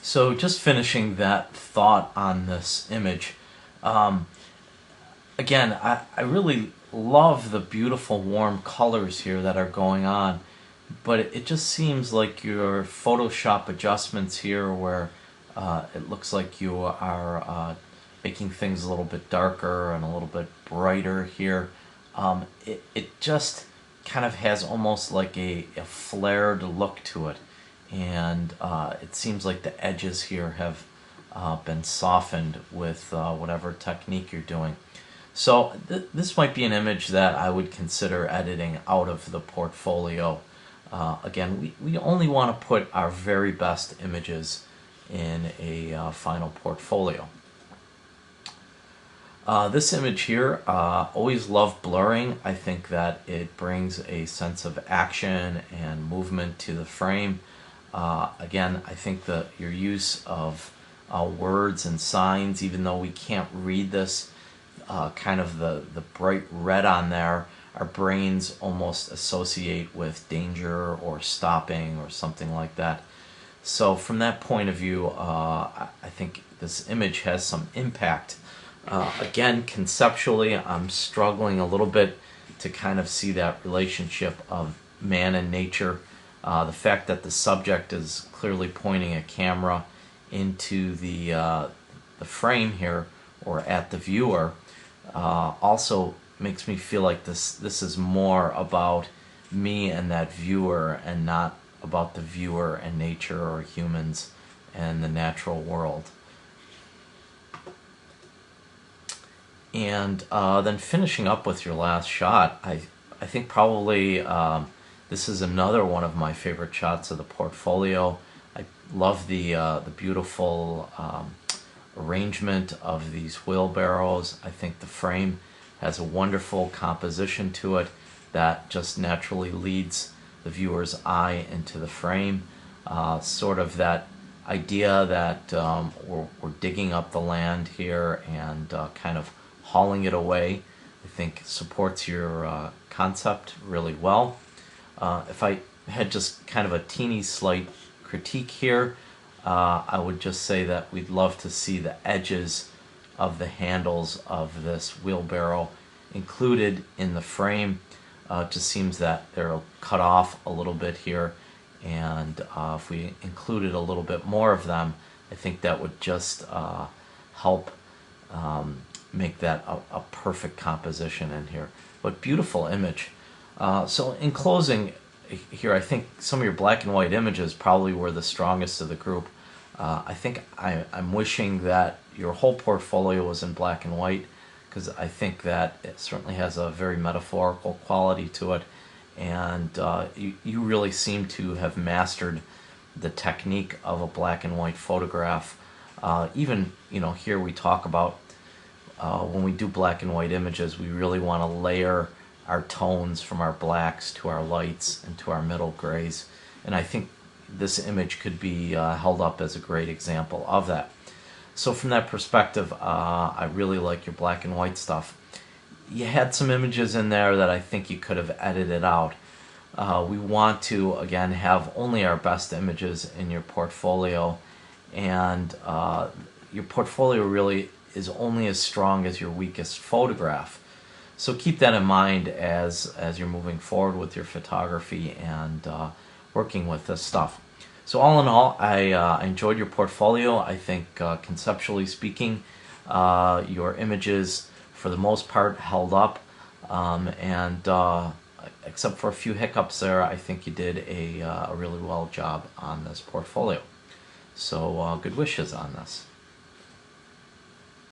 So just finishing that thought on this image, um, again, I really love the beautiful warm colors here that are going on, but it just seems like your Photoshop adjustments here where it looks like you are making things a little bit darker and a little bit brighter here. It just kind of has almost like a flared look to it, and it seems like the edges here have been softened with whatever technique you're doing. So this might be an image that I would consider editing out of the portfolio. Again, we only want to put our very best images in a final portfolio. This image here, always love blurring. I think that it brings a sense of action and movement to the frame. Again, I think that your use of words and signs, even though we can't read this, kind of the bright red on there, our brains almost associate with danger or stopping or something like that. So from that point of view, I think this image has some impact. Again, conceptually, I'm struggling a little bit to kind of see that relationship of man and nature. The fact that the subject is clearly pointing a camera into the frame here, or at the viewer, also makes me feel like this is more about me and that viewer, and not about the viewer and nature or humans and the natural world. And then finishing up with your last shot, I think probably this is another one of my favorite shots of the portfolio. I love the beautiful arrangement of these wheelbarrows. I think the frame has a wonderful composition to it that just naturally leads the viewer's eye into the frame. Sort of that idea that we're digging up the land here and kind of hauling it away, I think supports your concept really well. If I had just kind of a teeny slight critique here, I would just say that we'd love to see the edges of the handles of this wheelbarrow included in the frame. It just seems that they're cut off a little bit here, and if we included a little bit more of them, I think that would just help make that a perfect composition in here. But beautiful image. So in closing here, I think some of your black and white images probably were the strongest of the group. I think I'm wishing that your whole portfolio was in black and white, because I think that it certainly has a very metaphorical quality to it, and you really seem to have mastered the technique of a black and white photograph. Even, here we talk about when we do black and white images, we really want to layer our tones from our blacks to our lights and to our middle grays, and I think this image could be held up as a great example of that. So from that perspective, I really like your black and white stuff. You had some images in there that I think you could have edited out. We want to, again, have only our best images in your portfolio, and your portfolio really is only as strong as your weakest photograph. So keep that in mind as you're moving forward with your photography and working with this stuff. So all in all, I enjoyed your portfolio. I think conceptually speaking, your images for the most part held up, and except for a few hiccups there, I think you did a really well job on this portfolio. So good wishes on this.